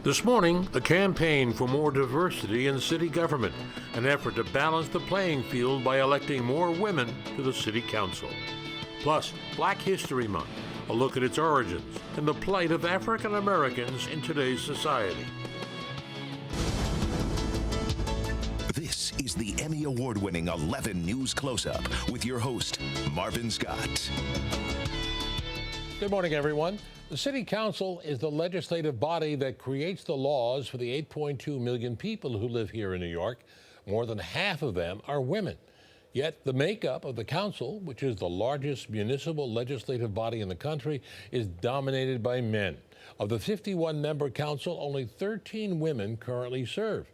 This morning, a campaign for more diversity in city government, an effort to balance the playing field by electing more women to the city council. Plus, Black History Month, a look at its origins and the plight of African Americans in today's society. This is the Emmy Award-winning 11 News Close-Up with your host, Marvin Scott. Good morning, everyone. The City Council is the legislative body that creates the laws for the 8.2 million people who live here in New York. More than half of them are women. Yet the makeup of the council, which is the largest municipal legislative body in the country, is dominated by men. Of the 51-member council, only 13 women currently serve.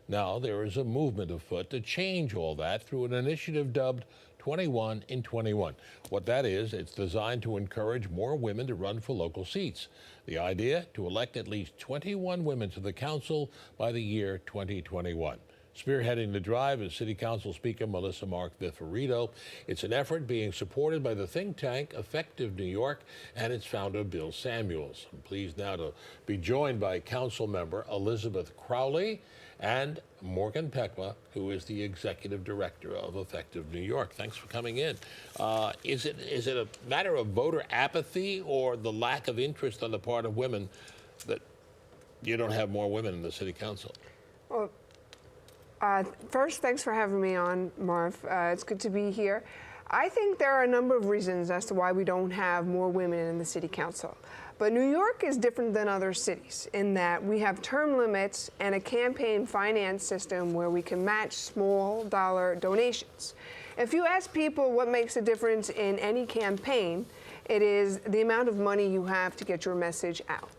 Now there is a movement afoot to change all that through an initiative dubbed 21 in 21. What that is, it's designed to encourage more women to run for local seats. The idea, to elect at least 21 women to the council by the year 2021. Spearheading the drive is City Council Speaker Melissa Mark Vifarito. It's an effort being supported by the think tank Effective New York and its founder, Bill Samuels. I'm pleased now to be joined by Council Member Elizabeth Crowley and Morgan Pehme, who is the Executive Director of Effective New York. Thanks for coming in. Is it a matter of voter apathy or the lack of interest on the part of women that you don't have more women in the City Council? Well, first, thanks for having me on, Marv. It's good to be here. I think there are a number of reasons as to why we don't have more women in the City Council. But New York is different than other cities in that we have term limits and a campaign finance system where we can match small dollar donations. If you ask people what makes a difference in any campaign, it is the amount of money you have to get your message out.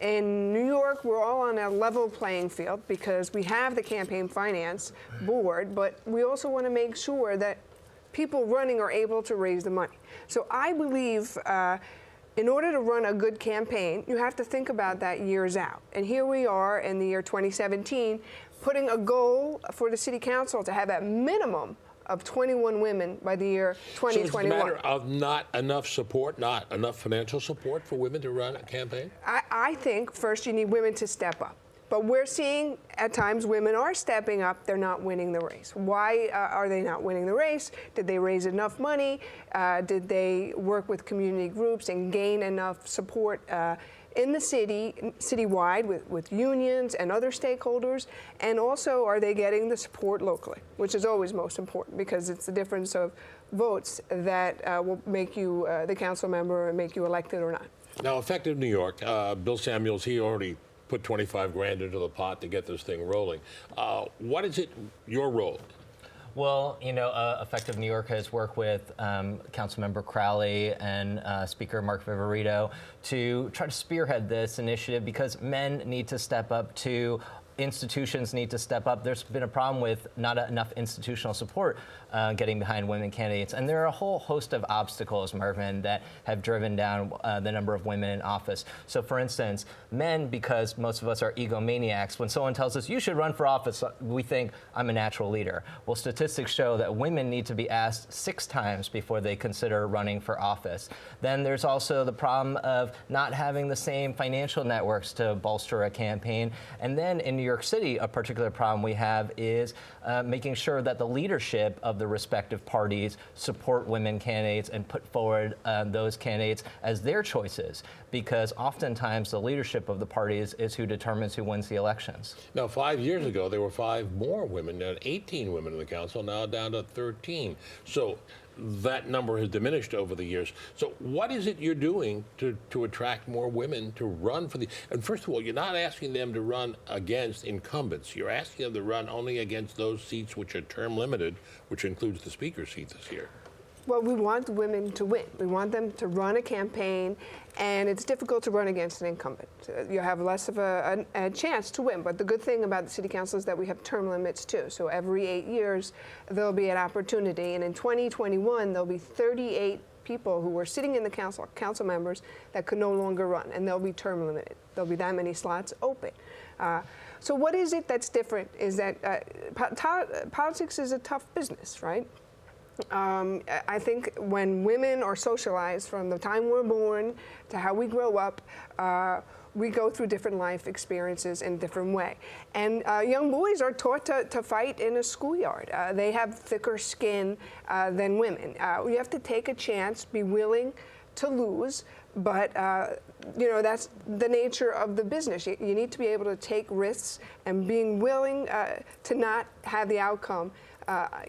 In New York, we're all on a level playing field because we have the campaign finance board, but we also want to make sure that people running are able to raise the money. So I believe in order to run a good campaign, you have to think about that years out. And here we are in the year 2017, putting a goal for the City Council to have at minimum of 21 women by the year 2021. So it's a matter of not enough support, not enough financial support for women to run a campaign? I think first you need women to step up. But we're seeing at times women are stepping up, they're not winning the race. Why are they not winning the race? Did they raise enough money? Did they work with community groups and gain enough support in the citywide with unions and other stakeholders? And also, are they getting the support locally, which is always most important because it's the difference of votes that will make you the council member and make you elected or not. Now, Effective New York, Bill Samuels, he already put 25 grand into the pot to get this thing rolling. What is your role? Well, you know, Effective New York has worked with Councilmember Crowley and Speaker Mark Vifarito to try to spearhead this initiative because men need to step up too. Institutions need to step up. There's been a problem with not enough institutional support getting behind women candidates. And there are a whole host of obstacles, Marvin, that have driven down the number of women in office. So for instance, men, because most of us are egomaniacs, when someone tells us you should run for office, we think I'm a natural leader. Well, statistics show that women need to be asked 6 times before they consider running for office. Then there's also the problem of not having the same financial networks to bolster a campaign. And then in New York City, a particular problem we have is making sure that the leadership of the respective parties support women candidates and put forward those candidates as their choices, because oftentimes the leadership of the parties is who determines who wins the elections. Now, 5 years ago, there were 5 more women, 18 women in the council, now down to 13. So that number has diminished over the years. So what is it you're doing to attract more women to run for the... And first of all, you're not asking them to run against incumbents. You're asking them to run only against those seats which are term limited, which includes the speaker's seat this year. Well, we want women to win. We want them to run a campaign, and it's difficult to run against an incumbent. You have less of a chance to win, but the good thing about the City Council is that we have term limits too. So every 8 years, there'll be an opportunity, and in 2021, there'll be 38 people who were sitting in the council members that could no longer run, and they'll be term limited. There'll be that many slots open. So what is it that's different is that politics is a tough business, right? I think when women are socialized from the time we're born to how we grow up, we go through different life experiences in a different way. And young boys are taught to fight in a schoolyard. They have thicker skin than women. You have to take a chance, be willing to lose, but you know, that's the nature of the business. You need to be able to take risks and being willing to not have the outcome.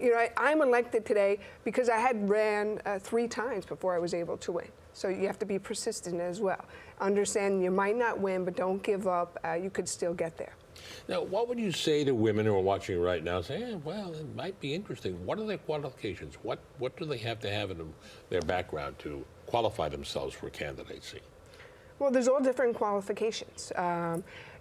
You know, I'm elected today because I had ran 3 times before I was able to win. So you have to be persistent as well. Understand you might not win, but don't give up. You could still get there. Now, what would you say to women who are watching right now, saying, well, it might be interesting. What are their qualifications? What do they have to have in their background to qualify themselves for candidacy? Well, there's all different qualifications.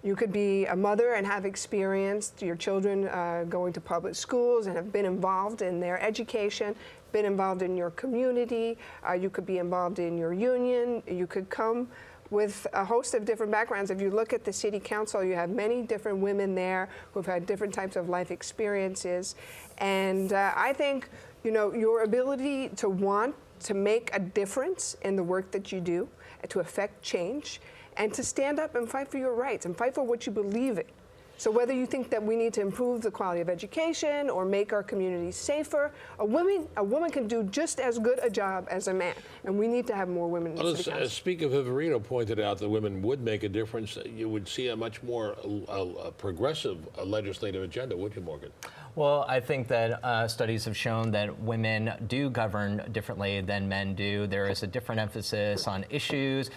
You could be a mother and have experienced your children going to public schools and have been involved in their education, been involved in your community. You could be involved in your union. You could come with a host of different backgrounds. If you look at the city council, you have many different women there who've had different types of life experiences. And I think, you know, your ability to want to make a difference in the work that you do, to affect change, and to stand up and fight for your rights and fight for what you believe in. So whether you think that we need to improve the quality of education or make our communities safer, a woman can do just as good a job as a man, and we need to have more women in the city council. As Speaker Viverito pointed out that women would make a difference, you would see a much more progressive legislative agenda, would you, Morgan? Well, I think that studies have shown that women do govern differently than men do. There is a different emphasis on issues.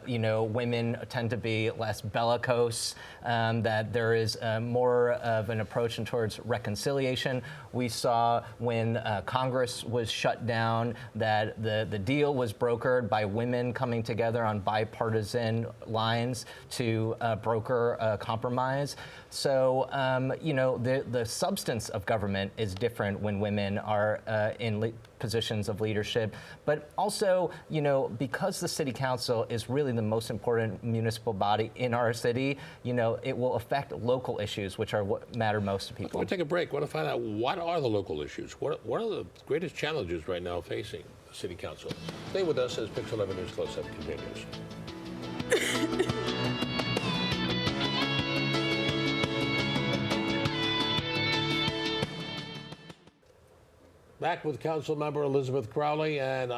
You know, women tend to be less bellicose, that there is more of an approach towards reconciliation. We saw when Congress was shut down that the deal was brokered by women coming together on bipartisan lines to broker a compromise. So, you know, the substance of government is different when women are in positions of leadership. But also, you know, because the city council is really the most important municipal body in our city, you know, it will affect local issues, which are what matter most to people. We'll take a break. I want to find out what are the local issues? What are the greatest challenges right now facing the city council? Stay with us as Pix 11 News Close-Up continues. Back with Council Member Elizabeth Crowley and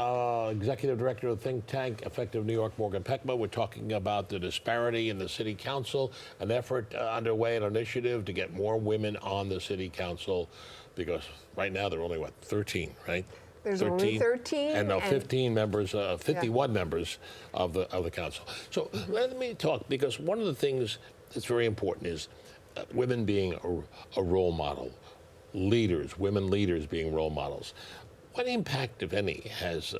Executive Director of think tank Effective New York, Morgan Pehme. We're talking about the disparity in the City Council, an effort underway, an initiative to get more women on the City Council, because right now there are only, what, 13, right? There's only 13. And now 15 members, 51 members of the council. So let me talk, because one of the things that's very important is women being a role model. Leaders, women leaders being role models. What impact, if any, has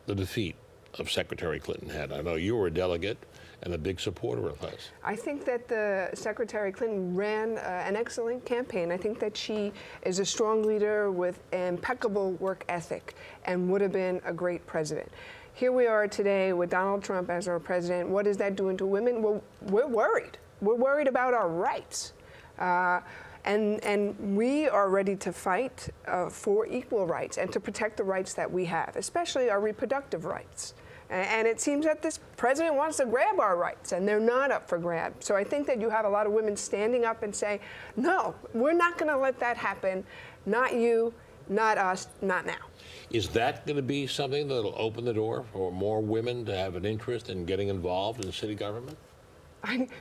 the defeat of Secretary Clinton had? I know you were a delegate and a big supporter of us. I think that the Secretary Clinton ran an excellent campaign. I think that she is a strong leader with impeccable work ethic and would have been a great president. Here we are today with Donald Trump as our president. What is that doing to women? Well, we're worried. We're worried about our rights. And we are ready to fight for equal rights and to protect the rights that we have, especially our reproductive rights. And it seems that this president wants to grab our rights, and they're not up for grab. So I think that you have a lot of women standing up and saying, no, we're not going to let that happen. Not you, not us, not now. Is that going to be something that will open the door for more women to have an interest in getting involved in city government?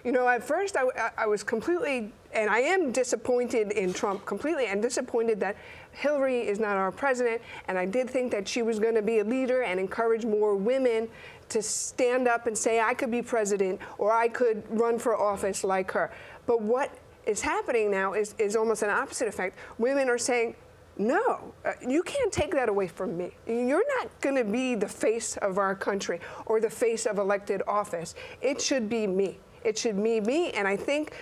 You know, at first I was completely, and I am disappointed in Trump completely, and disappointed that Hillary is not our president. And I did think that she was going to be a leader and encourage more women to stand up and say, I could be president or I could run for office like her. But what is happening now is almost an opposite effect. Women are saying, no, you can't take that away from me. You're not going to be the face of our country or the face of elected office. It should be me. It should be me. And I think,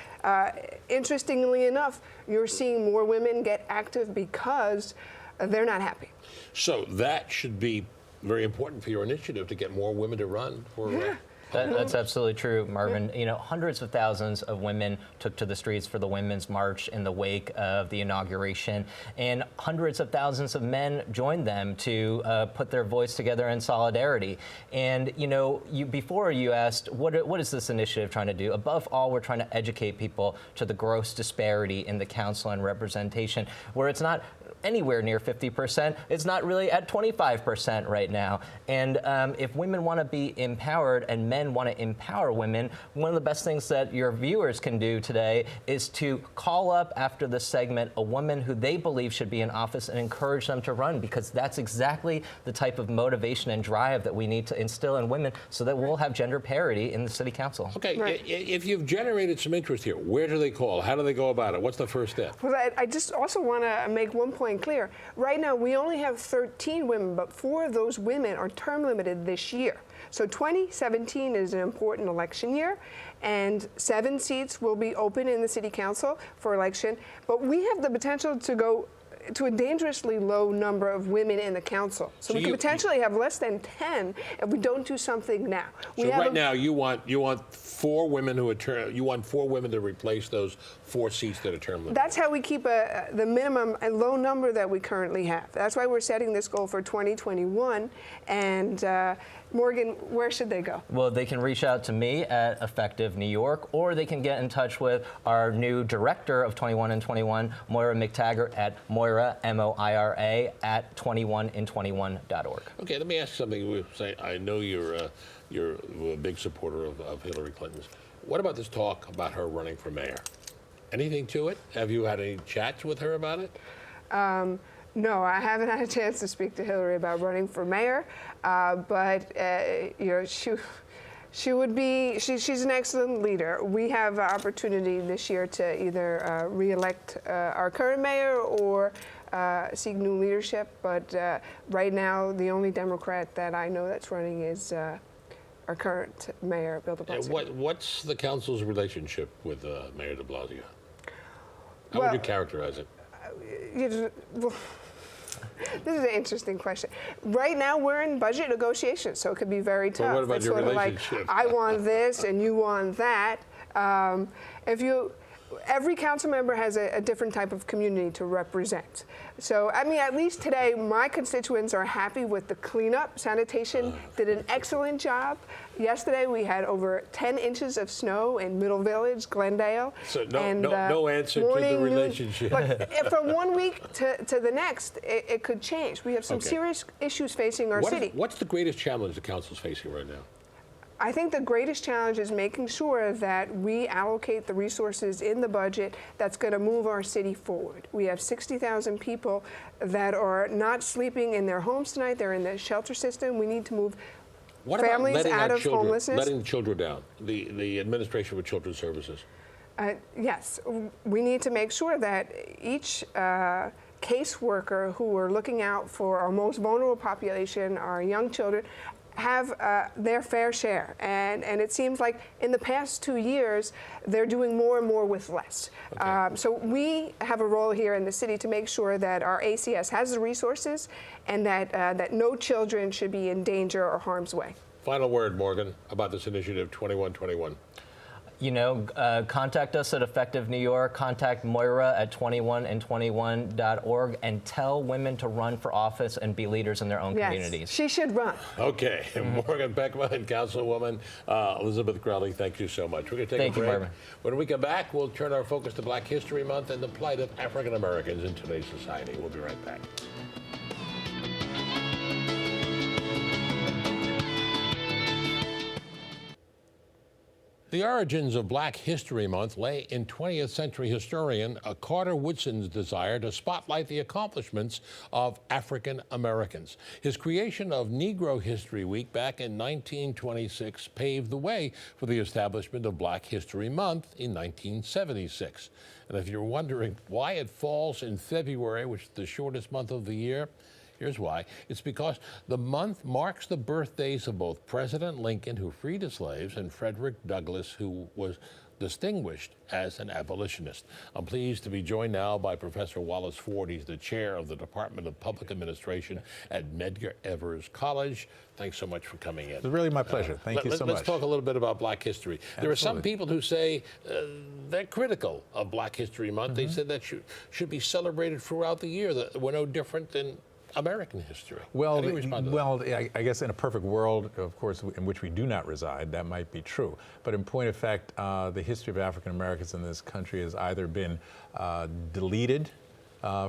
interestingly enough, you're seeing more women get active because they're not happy. So that should be very important for your initiative to get more women to run for That's absolutely true, Marvin. You know, hundreds of thousands of women took to the streets for the Women's March in the wake of the inauguration, and hundreds of thousands of men joined them to put their voice together in solidarity. And you know, before you asked, what is this initiative trying to do? Above all, we're trying to educate people to the gross disparity in the council and representation, where it's not anywhere near 50%. It's not really at 25% right now. And if women want to be empowered and men want to empower women, one of the best things that your viewers can do today is to call up after this segment a woman who they believe should be in office and encourage them to run, because that's exactly the type of motivation and drive that we need to instill in women so that we'll have gender parity in the city council. Okay, if you've generated some interest here, where do they call? How do they go about it? What's the first step? Well, I just also want to make one point clear. Right now, we only have 13 women, but 4 of those women are term limited this year. So 2017 is an important election year, and 7 seats will be open in the city council for election. But we have the potential to go to a dangerously low number of women in the council. So we could potentially have less than 10 if we don't do something now. So right now you want 4 women who are you want 4 women to replace those 4 seats that are term limited. That's how we keep the minimum and low number that we currently have. That's why we're setting this goal for 2021. And Morgan, where should they go? Well, they can reach out to me at Effective New York, or they can get in touch with our new director of 21 and 21, Moira McTaggart, at Moira, M-O-I-R-A, at 21in21.org. Okay, let me ask something. I know you're a big supporter of Hillary Clinton's. What about this talk about her running for mayor? Anything to it? Have you had any chats with her about it? No, I haven't had a chance to speak to Hillary about running for mayor, but you know, she would be. She's an excellent leader. We have an opportunity this year to either re-elect our current mayor or seek new leadership. But right now, the only Democrat that I know that's running is our current mayor, Bill de Blasio. What's the council's relationship with Mayor de Blasio? How would you characterize it? This is an interesting question. Right now, we're in budget negotiations, so it could be very tough. Well, what about it's your sort of relationship? Like, I want this and you want that. Every council member has a different type of community to represent. So, I mean, at least today, my constituents are happy with the cleanup. Sanitation did an excellent job. Yesterday, we had over 10 inches of snow in Middle Village, Glendale. So no answer to the relationship. Look, from 1 week to the next, it could change. We have some serious issues facing our city. What's the greatest challenge the council's facing right now? I think the greatest challenge is making sure that we allocate the resources in the budget that's going to move our city forward. We have 60,000 people that are not sleeping in their homes tonight. They're in the shelter system. We need to move families out of homelessness. Letting children down, the Administration for Children's Services. Yes, we need to make sure that each caseworker who are looking out for our most vulnerable population, our young children, have their fair share. And it seems like in the past 2 years, they're doing more and more with less. Okay. So we have a role here in the city to make sure that our ACS has the resources and that no children should be in danger or harm's way. Final word, Morgan, about this initiative 2121. You know, contact us at Effective New York, contact Moira at 21in21.org, and tell women to run for office and be leaders in their own communities. She should run. Okay, Morgan Pehme and Councilwoman Elizabeth Crowley, thank you so much. We're going to take a break. Marvin. When we come back, we'll turn our focus to Black History Month and the plight of African Americans in today's society. We'll be right back. The origins of Black History Month lay in 20th century historian Carter Woodson's desire to spotlight the accomplishments of African Americans. His creation of Negro History Week back in 1926 paved the way for the establishment of Black History Month in 1976. And if you're wondering why it falls in February, which is the shortest month of the year, Here's why. It's because the month marks the birthdays of both President Lincoln, who freed his slaves, and Frederick Douglass, who was distinguished as an abolitionist. I'm pleased to be joined now by Professor Wallace Ford. He's the chair of the Department of Public Administration at Medgar Evers College. Thanks so much for coming in. It's really my pleasure. Thank you so much. Let's talk a little bit about Black History. There are some people who say they're critical of Black History Month. They said that should be celebrated throughout the year, that we're no different than American history. Well, I guess in a perfect world, of course, in which we do not reside, that might be true. But in point of fact, the history of African Americans in this country has either been deleted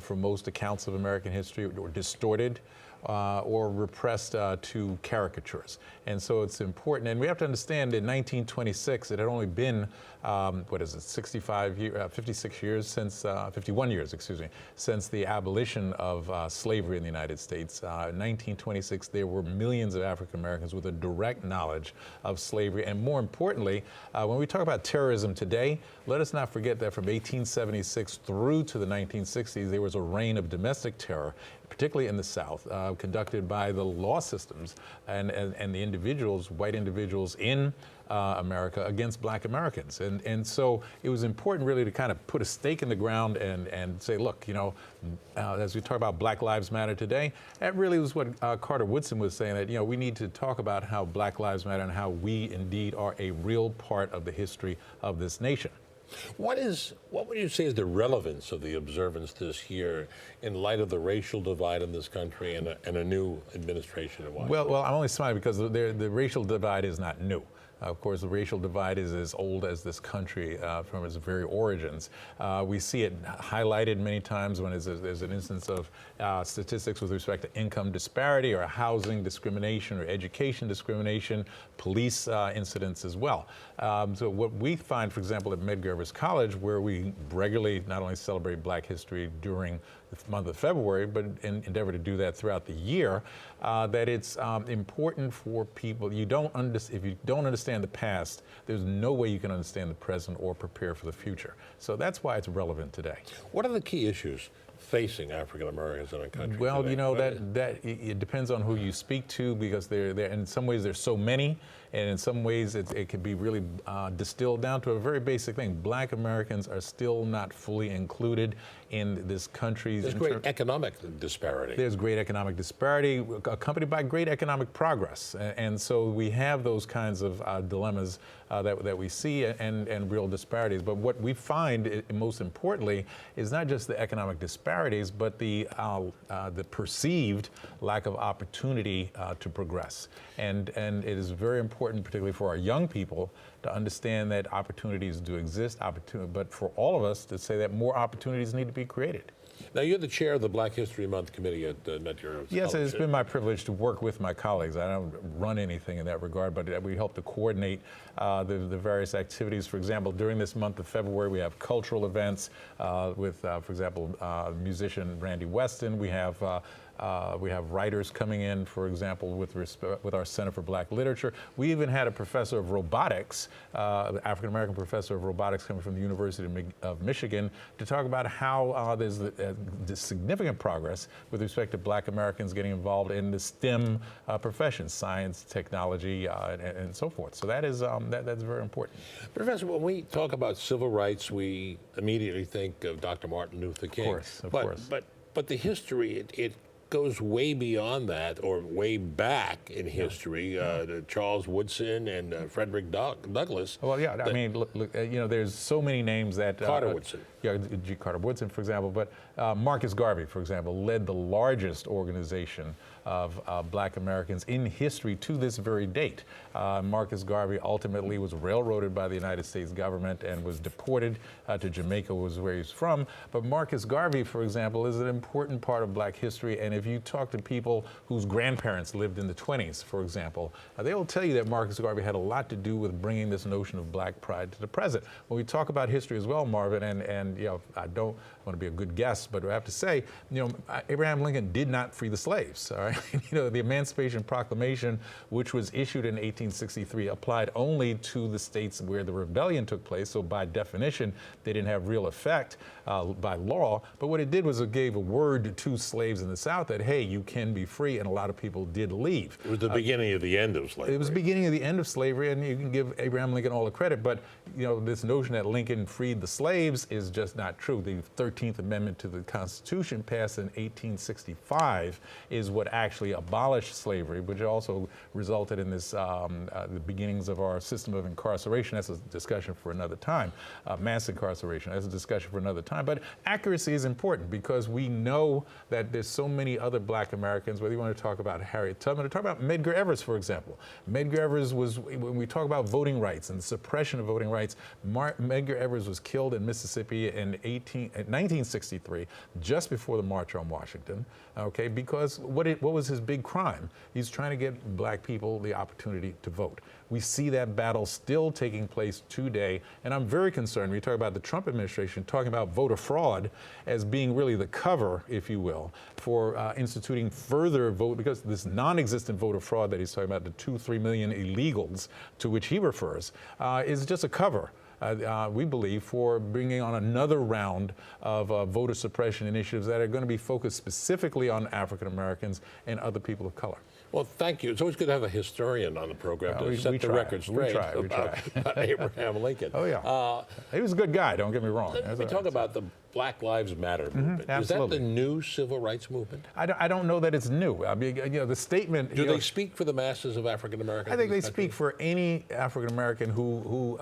from most accounts of American history, or distorted, or repressed to caricatures. And so it's important, and we have to understand in 1926, it had only been, 56 years since, 51 years, excuse me, since the abolition of slavery in the United States. In 1926, there were millions of African Americans with a direct knowledge of slavery. And more importantly, when we talk about terrorism today, let us not forget that from 1876 through to the 1960s, there was a reign of domestic terror, particularly in the South, conducted by the law systems and the individuals, white individuals in America against Black Americans. And so it was important really to kind of put a stake in the ground and say, look, you know, as we talk about Black Lives Matter today, that really was what Carter Woodson was saying, that, you know, we need to talk about how Black Lives Matter and how we indeed are a real part of the history of this nation. What would you say is the relevance of the observance this year in light of the racial divide in this country and a new administration in Washington? Well, I'm only smiling because the racial divide is not new. Of course, the racial divide is as old as this country from its very origins. We see it highlighted many times when there's an instance of statistics with respect to income disparity or housing discrimination or education discrimination, police incidents as well. So what we find, for example, at Medgar Evers College, where we regularly not only celebrate Black history during the month of February, but endeavor to do that throughout the year, that it's important for people. If you don't understand the past, there's no way you can understand the present or prepare for the future. So that's why it's relevant today. What are the key issues facing African Americans in our country Well, today? you know, it depends on who you speak to, because they're in some ways there's so many, and in some ways it can be really distilled down to a very basic thing. Black Americans are still not fully included in this country's... There's great economic disparity. There's great economic disparity accompanied by great economic progress. And so we have those kinds of dilemmas that we see and real disparities. But what we find, most importantly, is not just the economic disparities, but the perceived lack of opportunity to progress. And it is very important, particularly for our young people, to understand that opportunities do exist, but for all of us to say that more opportunities need to be created. Now, you're the chair of the Black History Month Committee at Medgar Evers Yes, College. it's been my privilege to work with my colleagues. I don't run anything in that regard, but we help to coordinate the various activities. For example, during this month of February, we have cultural events with, for example, musician Randy Weston. We have writers coming in, for example, with our Center for Black Literature. We even had a professor of robotics, African-American professor of robotics coming from the University of Michigan, to talk about how there's significant progress with respect to Black Americans getting involved in the STEM professions, science, technology, and so forth. So that is that's very important. Professor, when we talk about civil rights, we immediately think of Dr. Martin Luther King. Of course. But the history, it goes way beyond that, or way back in history. Charles Woodson and Frederick Douglass. Well, yeah, I mean, look, you know, there's so many names that... Carter Woodson. Yeah, G. Carter Woodson, for example, but Marcus Garvey, for example, led the largest organization of Black Americans in history to this very date. Marcus Garvey ultimately was railroaded by the United States government and was deported to Jamaica, was where he's from. But Marcus Garvey, for example, is an important part of Black history. And if you talk to people whose grandparents lived in the 20s, for example, they will tell you that Marcus Garvey had a lot to do with bringing this notion of Black pride to the present. When we talk about history as well, Marvin, and and I don't want to be a good guest, but I have to say, Abraham Lincoln did not free the slaves. All right, the Emancipation Proclamation, which was issued in 1863, applied only to the states where the rebellion took place. So by definition, they didn't have real effect by law. But what it did was it gave a word to slaves in the South that, hey, you can be free, and a lot of people did leave. It was the beginning of the end of slavery. It was the beginning of the end of slavery, and you can give Abraham Lincoln all the credit, but this notion that Lincoln freed the slaves is just not true. The 13th Amendment to the Constitution, passed in 1865, is what actually abolished slavery, which also resulted in this the beginnings of our system of incarceration. That's a discussion for another time. Mass incarceration, that's a discussion for another time. But accuracy is important because we know that there's so many other black Americans, whether you want to talk about Harriet Tubman or talk about Medgar Evers, for example. Medgar Evers was, when we talk about voting rights and the suppression of voting rights, Medgar Evers was killed in Mississippi in 1963, just before the March on Washington, okay, because what was his big crime? He's trying to get black people the opportunity to vote. We see that battle still taking place today, and I'm very concerned. We talk about the Trump administration talking about voter fraud as being really the cover, if you will, for instituting further vote, because this non-existent voter fraud that he's talking about, the 2-3 million illegals to which he refers, is just a cover. We believe, for bringing on another round of voter suppression initiatives that are going to be focused specifically on African Americans and other people of color. Well, thank you. It's always good to have a historian on the program to set the record straight about Abraham Lincoln. Oh, yeah. He was a good guy, don't get me wrong. Let me talk about the Black Lives Matter movement. Is that the new civil rights movement? I don't know that it's new. I mean, the statement... Do they speak for the masses of African Americans? I think they speak for any African American who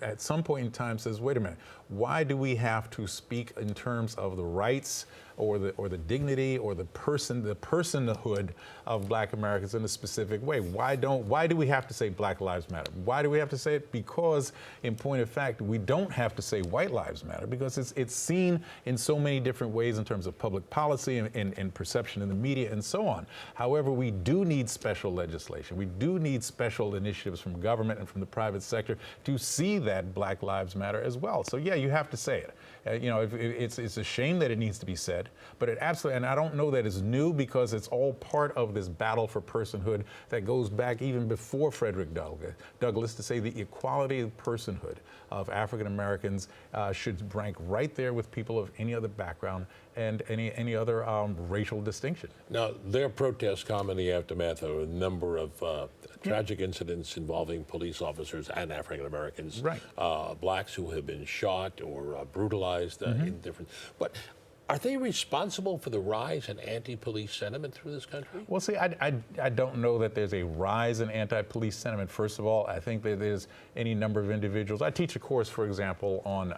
at some point in time says, wait a minute, why do we have to speak in terms of the rights or the dignity or the personhood of black Americans in a specific way? Why do we have to say Black Lives Matter? Why do we have to say it? Because, in point of fact, we don't have to say White Lives Matter, because it's seen in so many different ways in terms of public policy and perception in the media and so on. However, we do need special legislation. We do need special initiatives from government and from the private sector to see that Black Lives Matter as well. So yeah, you have to say it. It's a shame that it needs to be said, but it absolutely, and I don't know that it's new, because it's all part of this battle for personhood that goes back even before Frederick Douglass, to say the equality of personhood of African Americans should rank right there with people of any other background and any other racial distinction. Now, their protests come in the aftermath of a number of tragic incidents involving police officers and African Americans, right. Blacks who have been shot or brutalized in different. But are they responsible for the rise in anti-police sentiment through this country? Well, see, I don't know that there's a rise in anti-police sentiment. First of all, I think that there's any number of individuals. I teach a course, for example, on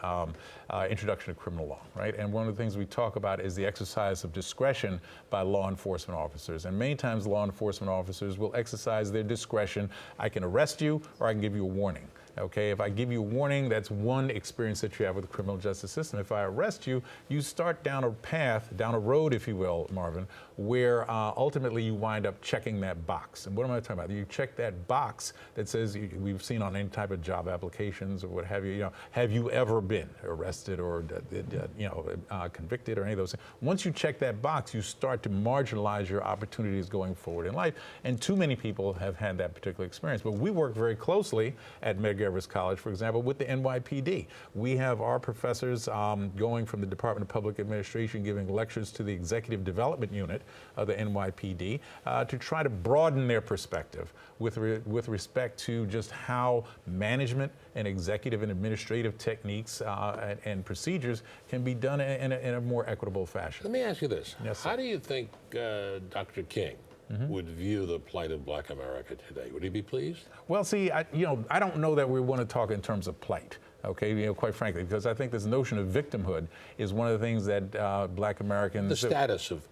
introduction to criminal law, right? And one of the things we talk about is the exercise of discretion by law enforcement officers. And many times law enforcement officers will exercise their discretion. I can arrest you, or I can give you a warning. Okay, if I give you a warning, that's one experience that you have with the criminal justice system. If I arrest you, you start down a path, down a road, if you will, Marvin, where ultimately you wind up checking that box. And what am I talking about? You check that box that says, we've seen on any type of job applications or what have you, have you ever been arrested or convicted or any of those things? Once you check that box, you start to marginalize your opportunities going forward in life. And too many people have had that particular experience. But we work very closely at Medgar Evers College, for example, with the NYPD. We have our professors going from the Department of Public Administration, giving lectures to the Executive Development Unit of the NYPD to try to broaden their perspective with respect to just how management and executive and administrative techniques and procedures can be done in a more equitable fashion. Let me ask you this. Yes, sir. How do you think Dr. King would view the plight of Black America today? Would he be pleased? Well, see, I don't know that we want to talk in terms of plight. Okay, quite frankly, because I think this notion of victimhood is one of the things that Black Americans... The status of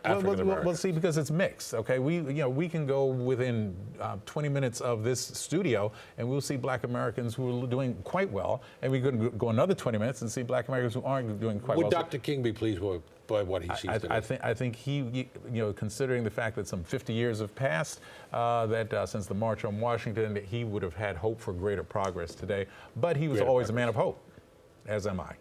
African Americans. Well, see, because it's mixed. Okay, we can go within 20 minutes of this studio, and we'll see Black Americans who are doing quite well, and we could go another 20 minutes and see Black Americans who aren't doing quite well. Would Dr. King be pleased by what he sees today? I think he, considering the fact that some 50 years have passed, that since the March on Washington, he would have had hope for greater progress today. But he was always a man of hope, as am I.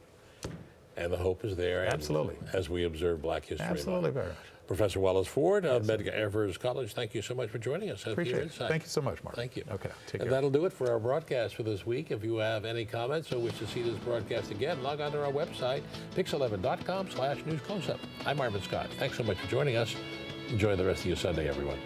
And the hope is there. Absolutely. As we observe Black History Month. Absolutely, very much. Professor Wallace Ford of Medgar Evers College, thank you so much for joining us. Appreciate it. Thank you so much, Mark. Thank you. Okay, take And care. that'll do it for our broadcast for this week. If you have any comments or wish to see this broadcast again, log on to our website, pix11.com/newscloseup. I'm Marvin Scott. Thanks so much for joining us. Enjoy the rest of your Sunday, everyone.